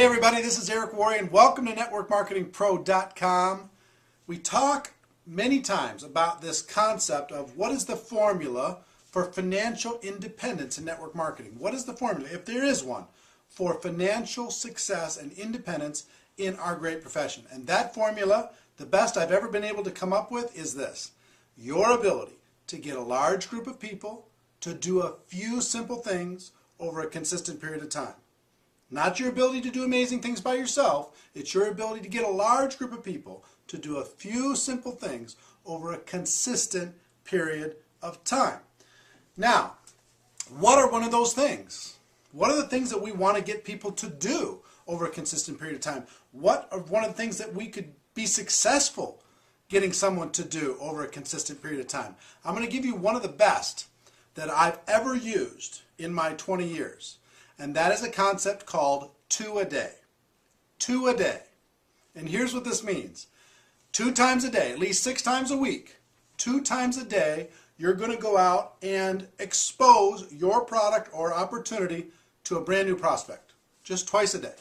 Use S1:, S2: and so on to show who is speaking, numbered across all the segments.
S1: Hey everybody, this is Eric Worre and welcome to NetworkMarketingPro.com. We talk many times about this concept of what is the formula for financial independence in network marketing. What is the formula, if there is one, for financial success and independence in our great profession? And that formula, the best I've ever been able to come up with, is this: your ability to get a large group of people to do a few simple things over a consistent period of time. Not your ability to do amazing things by yourself. It's your ability to get a large group of people to do a few simple things over a consistent period of time. Now, what are one of those things? What are the things that we want to get people to do over a consistent period of time? What are one of the things that we could be successful getting someone to do over a consistent period of time? I'm going to give you one of the best that I've ever used in my 20 years. And that is a concept called 2 a day. 2 a day. And here's what this means. 2 times a day, at least 6 times a week, 2 times a day, you're going to go out and expose your product or opportunity to a brand new prospect. Just twice a day.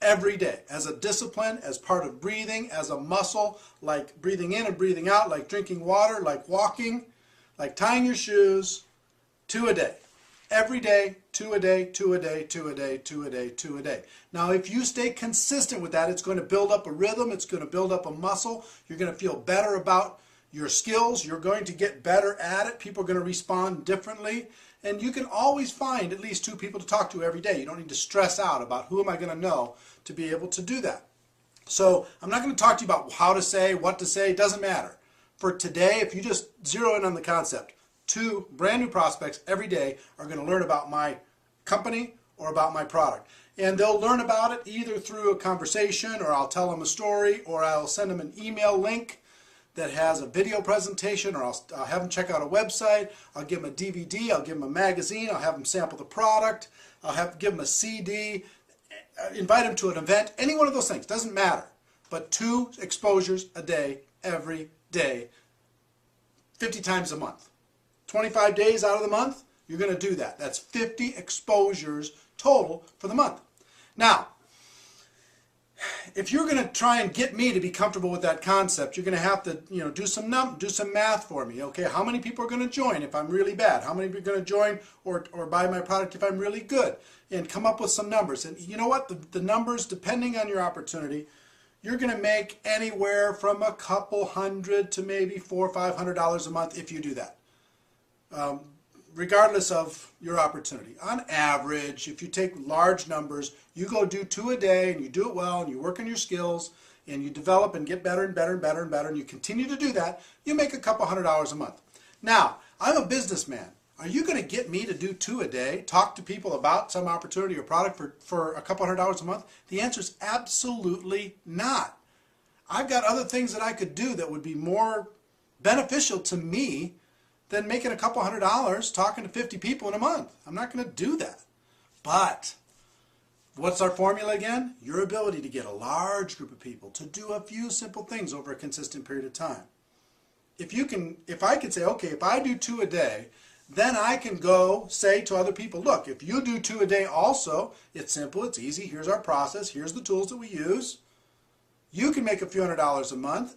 S1: Every day. As a discipline, as part of breathing, as a muscle, like breathing in and breathing out, like drinking water, like walking, like tying your shoes. 2 a day. Every day, 2 a day, 2 a day, 2 a day, 2 a day, 2 a day. Now, if you stay consistent with that, it's going to build up a rhythm. It's going to build up a muscle. You're going to feel better about your skills. You're going to get better at it. People are going to respond differently. And you can always find at least 2 people to talk to every day. You don't need to stress out about who am I going to know to be able to do that. So I'm not going to talk to you about how to say, what to say. It doesn't matter. For today, if you just zero in on the concept, 2 brand new prospects every day are going to learn about my company or about my product. And they'll learn about it either through a conversation, or I'll tell them a story, or I'll send them an email link that has a video presentation, or I'll have them check out a website. I'll give them a DVD, I'll give them a magazine, I'll have them sample the product, give them a CD, invite them to an event, any one of those things, doesn't matter. But 2 exposures a day, every day, 50 times a month. 25 days out of the month, you're going to do that. That's 50 exposures total for the month. Now, if you're going to try and get me to be comfortable with that concept, you're going to have to, do some math for me. Okay, how many people are going to join if I'm really bad? How many are going to join or buy my product if I'm really good? And come up with some numbers. And you know what? The numbers, depending on your opportunity, you're going to make anywhere from a couple hundred to maybe $400 or $500 a month if you do that. Regardless of your opportunity. On average, if you take large numbers, you go do 2 a day and you do it well and you work on your skills and you develop and get better and better and better and better and you continue to do that, you make a couple $100 a month. Now, I'm a businessman. Are you going to get me to do 2 a day, talk to people about some opportunity or product for a couple $100 a month? The answer is absolutely not. I've got other things that I could do that would be more beneficial to me than making a couple $100 talking to 50 people in a month. I'm not going to do that. But what's our formula again? Your ability to get a large group of people to do a few simple things over a consistent period of time. If I could say, okay, if I do 2 a day, then I can go say to other people, look, if you do 2 a day also, it's simple, it's easy, here's our process, here's the tools that we use. You can make a few $100s a month,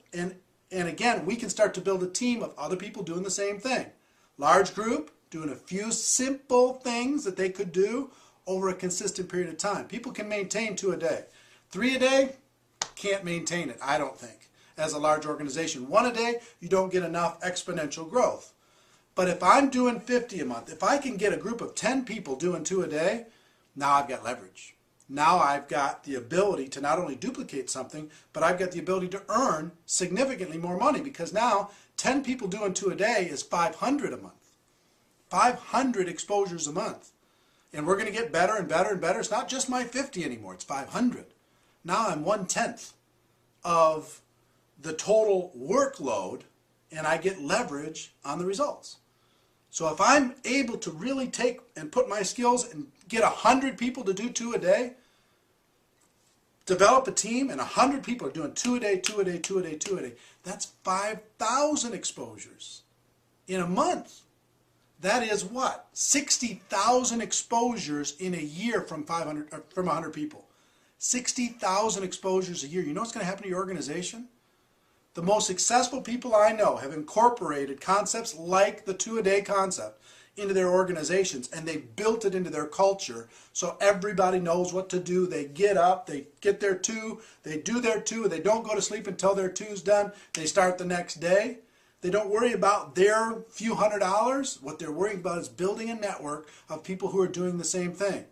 S1: and again, we can start to build a team of other people doing the same thing. Large group, doing a few simple things that they could do over a consistent period of time. People can maintain 2 a day. 3 a day, can't maintain it, I don't think, as a large organization. 1 a day, you don't get enough exponential growth. But if I'm doing 50 a month, if I can get a group of 10 people doing 2 a day, now I've got leverage. Now I've got the ability to not only duplicate something, but I've got the ability to earn significantly more money, because now 10 people doing 2 a day is 500 a month. 500 exposures a month. And we're going to get better and better and better. It's not just my 50 anymore, it's 500. Now I'm 1/10 of the total workload, and I get leverage on the results. So if I'm able to really take and put my skills and get 100 people to do 2 a day, develop a team, and 100 people are doing 2 a day, 2 a day, 2 a day, 2 a day, that's 5,000 exposures in a month. That is what? 60,000 exposures in a year from 100 people. 60,000 exposures a year. You know what's going to happen to your organization? The most successful people I know have incorporated concepts like the 2-a-day concept into their organizations, and they built it into their culture so everybody knows what to do. They get up, they get their 2, they do their 2, they don't go to sleep until their 2's done. They start the next day. They don't worry about their few $100. What they're worrying about is building a network of people who are doing the same thing.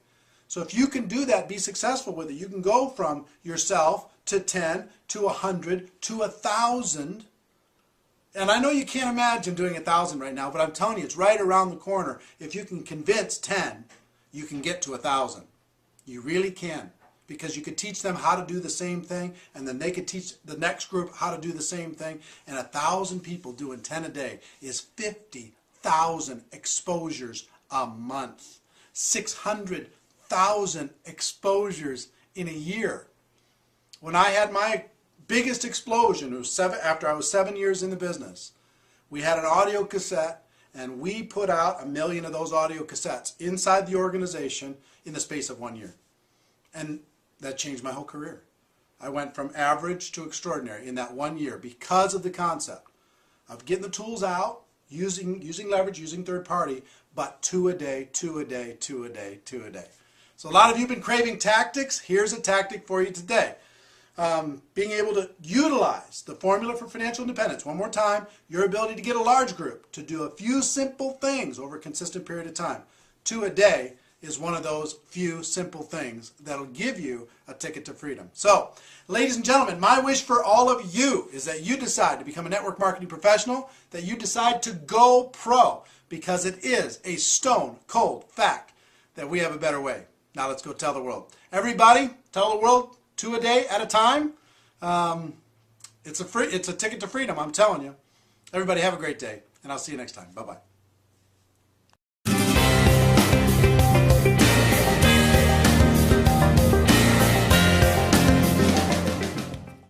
S1: So if you can do that, be successful with it, you can go from yourself to 10, to 100, to 1,000. And I know you can't imagine doing 1,000 right now, but I'm telling you, it's right around the corner. If you can convince 10, you can get to 1,000. You really can. Because you could teach them how to do the same thing, and then they could teach the next group how to do the same thing. And 1,000 people doing 10 a day is 50,000 exposures a month. 600,000 exposures in a year. When I had my biggest explosion, it was after I was 7 years in the business. We had an audio cassette, and we put out 1 million of those audio cassettes inside the organization in the space of 1 year. And that changed my whole career. I went from average to extraordinary in that 1 year because of the concept of getting the tools out, using leverage, using third party, but 2 a day, 2 a day, 2 a day, 2 a day. So a lot of you have been craving tactics. Here's a tactic for you today. Being able to utilize the formula for financial independence. One more time, your ability to get a large group to do a few simple things over a consistent period of time. 2 a day is one of those few simple things that'll give you a ticket to freedom. So, ladies and gentlemen, my wish for all of you is that you decide to become a network marketing professional, that you decide to go pro, because it is a stone cold fact that we have a better way. Now let's go tell the world. Everybody, tell the world 2 a day at a time. It's a ticket to freedom, I'm telling you. Everybody have a great day, and I'll see you next time. Bye-bye.